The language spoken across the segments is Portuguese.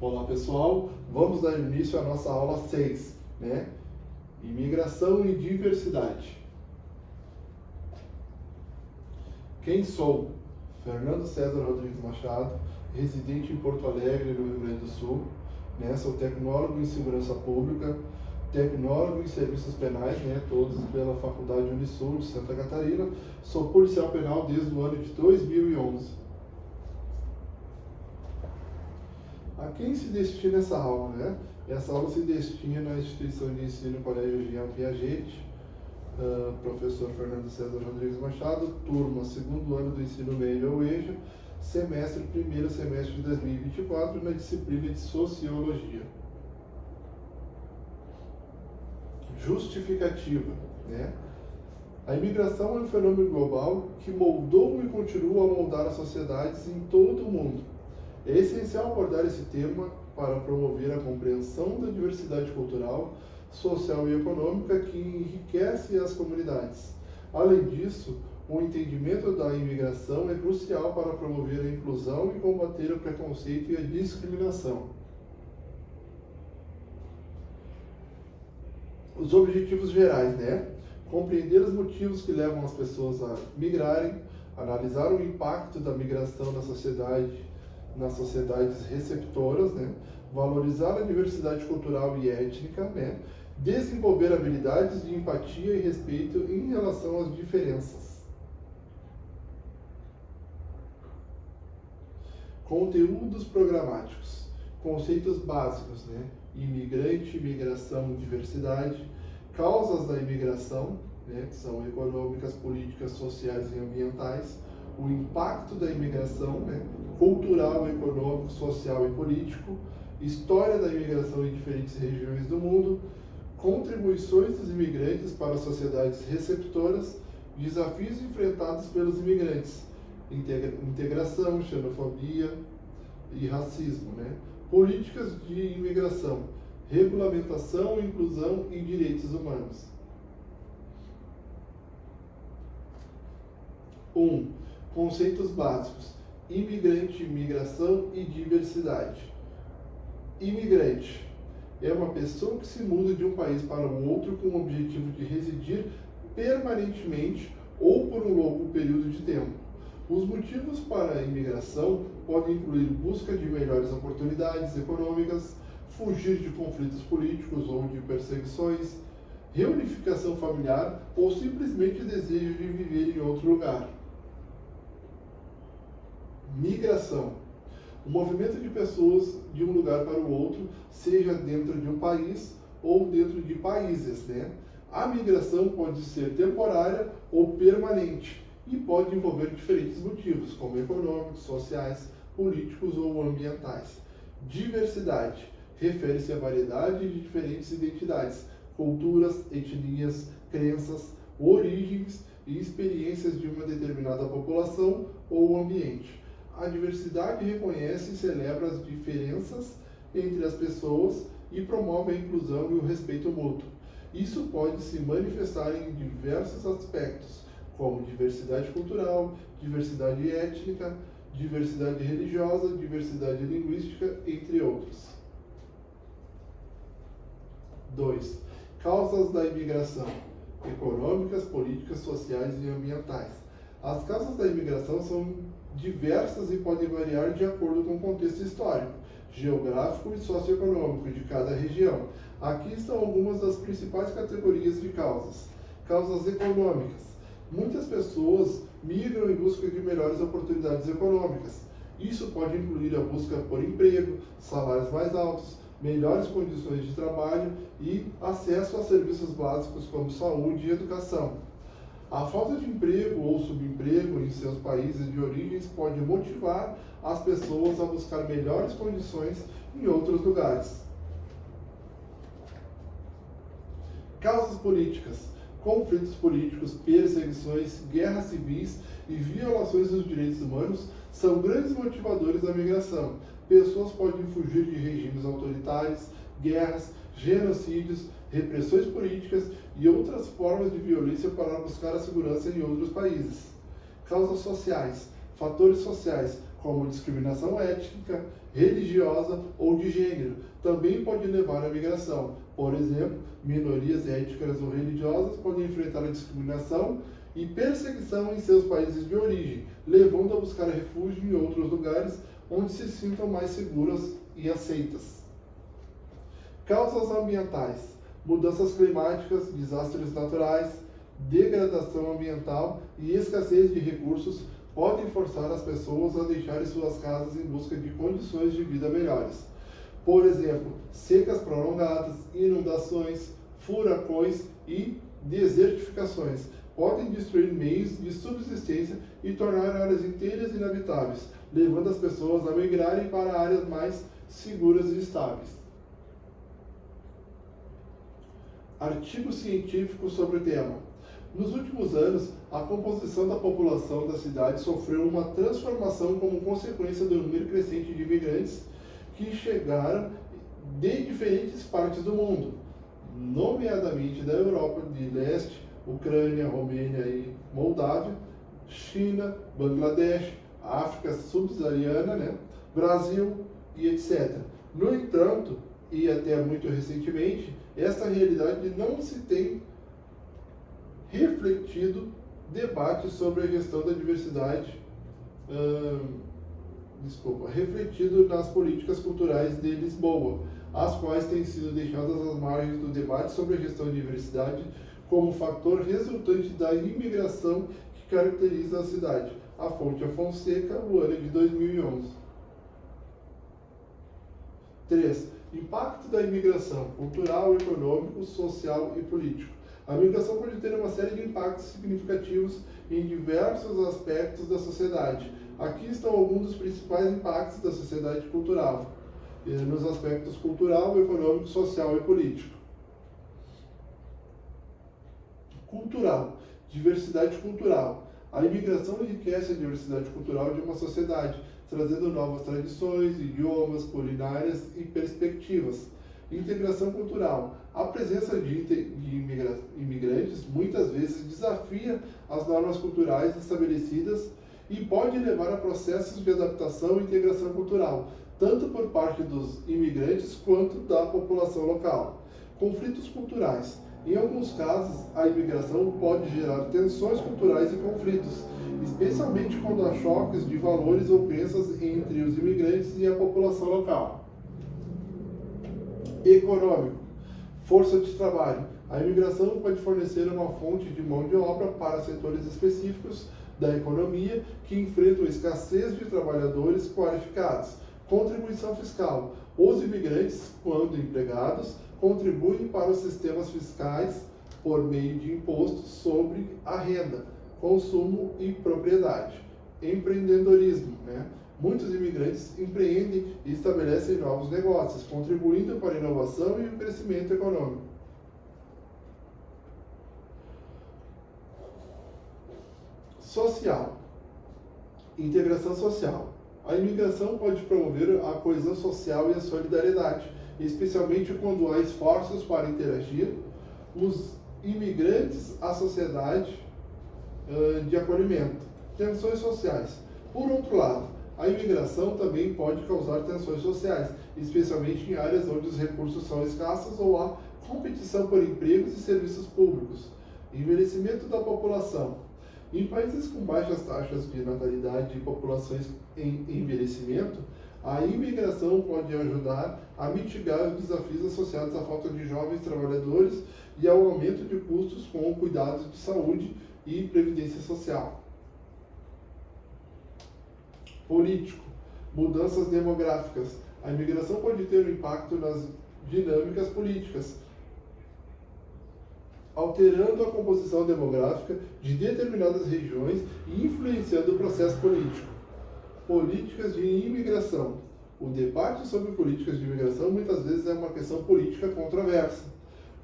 Olá pessoal, vamos dar início à nossa aula 6, né? Imigração e diversidade. Quem sou? Fernando César Rodrigues Machado, residente em Porto Alegre, no Rio Grande do Sul, né? Sou tecnólogo em segurança pública, tecnólogo em serviços penais, né? Todos pela Faculdade Unisul de Santa Catarina. Sou policial penal desde o ano de 2011. A quem se destina essa aula, né? Essa aula se destina à instituição de ensino Colégio Jean Piaget, professor Fernando César Rodrigues Machado, turma segundo ano do ensino médio ou EJA, primeiro semestre de 2024, na disciplina de Sociologia. Justificativa, né? A imigração é um fenômeno global que moldou e continua a moldar as sociedades em todo o mundo. É essencial abordar esse tema para promover a compreensão da diversidade cultural, social e econômica que enriquece as comunidades. Além disso, o entendimento da imigração é crucial para promover a inclusão e combater o preconceito e a discriminação. Os objetivos gerais, né? Compreender os motivos que levam as pessoas a migrarem, analisar o impacto da migração na sociedade, nas sociedades receptoras, né? Valorizar a diversidade cultural e étnica, né? Desenvolver habilidades de empatia e respeito em relação às diferenças. Conteúdos programáticos, conceitos básicos, né? Imigrante, imigração, diversidade, causas da imigração, né? Que são econômicas, políticas, sociais e ambientais, o impacto da imigração, né? Cultural, econômico, social e político, história da imigração em diferentes regiões do mundo, contribuições dos imigrantes para as sociedades receptoras, desafios enfrentados pelos imigrantes, integração, xenofobia e racismo, né? Políticas de imigração, regulamentação, inclusão e direitos humanos. 1. Conceitos básicos: imigrante, imigração e diversidade. Imigrante é uma pessoa que se muda de um país para o outro com o objetivo de residir permanentemente ou por um longo período de tempo. Os motivos para a imigração podem incluir busca de melhores oportunidades econômicas, fugir de conflitos políticos ou de perseguições, reunificação familiar ou simplesmente desejo de viver em outro lugar. Migração: o movimento de pessoas de um lugar para o outro, seja dentro de um país ou dentro de países, né? A migração pode ser temporária ou permanente e pode envolver diferentes motivos, como econômicos, sociais, políticos ou ambientais. Diversidade: refere-se à variedade de diferentes identidades, culturas, etnias, crenças, origens e experiências de uma determinada população ou ambiente. A diversidade reconhece e celebra as diferenças entre as pessoas e promove a inclusão e o respeito mútuo. Isso pode se manifestar em diversos aspectos, como diversidade cultural, diversidade étnica, diversidade religiosa, diversidade linguística, entre outros. 2. Causas da imigração: econômicas, políticas, sociais e ambientais. As causas da imigração são diversas e podem variar de acordo com o contexto histórico, geográfico e socioeconômico de cada região. Aqui estão algumas das principais categorias de causas. Causas econômicas: muitas pessoas migram em busca de melhores oportunidades econômicas. Isso pode incluir a busca por emprego, salários mais altos, melhores condições de trabalho e acesso a serviços básicos como saúde e educação. A falta de emprego ou subemprego em seus países de origem pode motivar as pessoas a buscar melhores condições em outros lugares. Causas políticas: conflitos políticos, perseguições, guerras civis e violações dos direitos humanos são grandes motivadores da migração. Pessoas podem fugir de regimes autoritários, guerras, genocídios, repressões políticas e outras formas de violência para buscar a segurança em outros países. Causas sociais: fatores sociais, como discriminação étnica, religiosa ou de gênero, também pode levar à migração. Por exemplo, minorias étnicas ou religiosas podem enfrentar a discriminação e perseguição em seus países de origem, levando a buscar refúgio em outros lugares onde se sintam mais seguras e aceitas. Causas ambientais: mudanças climáticas, desastres naturais, degradação ambiental e escassez de recursos podem forçar as pessoas a deixarem suas casas em busca de condições de vida melhores. Por exemplo, secas prolongadas, inundações, furacões e desertificações podem destruir meios de subsistência e tornar áreas inteiras inabitáveis, levando as pessoas a migrarem para áreas mais seguras e estáveis. Artigos científicos sobre o tema. Nos últimos anos, a composição da população da cidade sofreu uma transformação como consequência do número crescente de imigrantes que chegaram de diferentes partes do mundo, nomeadamente da Europa de Leste, Ucrânia, Romênia e Moldávia, China, Bangladesh, África subsaariana, Brasil e etc. No entanto, e até muito recentemente, esta realidade não se tem refletido debate sobre a gestão da diversidade, refletido nas políticas culturais de Lisboa, as quais têm sido deixadas às margens do debate sobre a gestão da diversidade como fator resultante da imigração que caracteriza a cidade. A fonte é Fonseca, o ano de 2011. 3. Impacto da imigração cultural, econômico, social e político. A migração pode ter uma série de impactos significativos em diversos aspectos da sociedade. Aqui estão alguns dos principais impactos da sociedade cultural, nos aspectos cultural, econômico, social e político. Cultural. Diversidade cultural. A imigração enriquece a diversidade cultural de uma sociedade, trazendo novas tradições, idiomas, culinárias e perspectivas. Integração cultural. A presença de imigrantes muitas vezes desafia as normas culturais estabelecidas e pode levar a processos de adaptação e integração cultural, tanto por parte dos imigrantes quanto da população local. Conflitos culturais. Em alguns casos, a imigração pode gerar tensões culturais e conflitos, especialmente quando há choques de valores ou crenças entre os imigrantes e a população local. Econômico. Força de trabalho. A imigração pode fornecer uma fonte de mão de obra para setores específicos da economia que enfrentam escassez de trabalhadores qualificados. Contribuição fiscal. Os imigrantes, quando empregados, contribuem para os sistemas fiscais por meio de impostos sobre a renda, consumo e propriedade. Empreendedorismo. Muitos imigrantes empreendem e estabelecem novos negócios, contribuindo para a inovação e o crescimento econômico. Social. Integração social. A imigração pode promover a coesão social e a solidariedade, especialmente quando há esforços para interagir os imigrantes à sociedade de acolhimento. Tensões sociais. Por outro lado, a imigração também pode causar tensões sociais, especialmente em áreas onde os recursos são escassos ou há competição por empregos e serviços públicos. Envelhecimento da população. Em países com baixas taxas de natalidade e populações em envelhecimento, a imigração pode ajudar a mitigar os desafios associados à falta de jovens trabalhadores e ao aumento de custos com cuidados de saúde e previdência social. Político. Mudanças demográficas. A imigração pode ter um impacto nas dinâmicas políticas, alterando a composição demográfica de determinadas regiões e influenciando o processo político. Políticas de imigração. O debate sobre políticas de imigração muitas vezes é uma questão política controversa,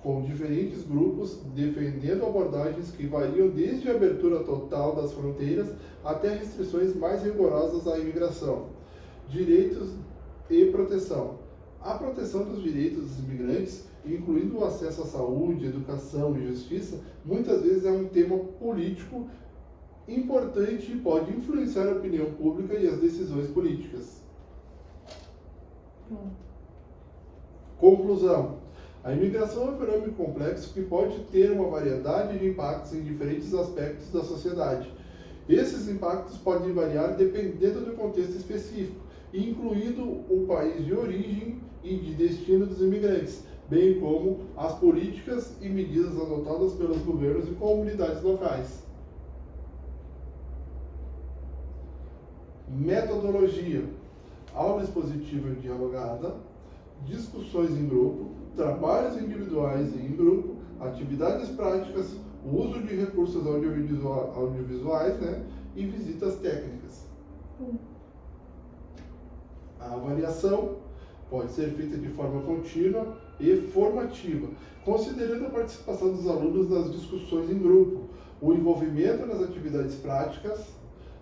com diferentes grupos defendendo abordagens que variam desde a abertura total das fronteiras até restrições mais rigorosas à imigração. Direitos e proteção. A proteção dos direitos dos imigrantes, incluindo o acesso à saúde, educação e justiça, muitas vezes é um tema político importante e pode influenciar a opinião pública e as decisões políticas. Conclusão. A imigração é um fenômeno complexo que pode ter uma variedade de impactos em diferentes aspectos da sociedade. Esses impactos podem variar dependendo do contexto específico, incluindo o país de origem e de destino dos imigrantes, bem como as políticas e medidas adotadas pelos governos e comunidades locais. Metodologia: aula expositiva dialogada, discussões em grupo, trabalhos individuais e em grupo, atividades práticas, o uso de recursos audiovisuais, e visitas técnicas. A avaliação pode ser feita de forma contínua e formativa, considerando a participação dos alunos nas discussões em grupo, o envolvimento nas atividades práticas,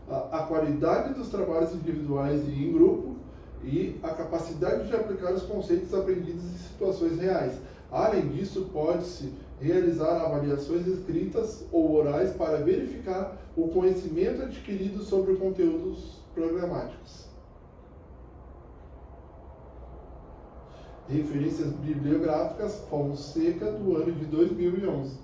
a qualidade dos trabalhos individuais e em grupo e a capacidade de aplicar os conceitos aprendidos em situações reais. Além disso, pode-se realizar avaliações escritas ou orais para verificar o conhecimento adquirido sobre conteúdos programáticos. Referências bibliográficas: Fonseca, do ano de 2011.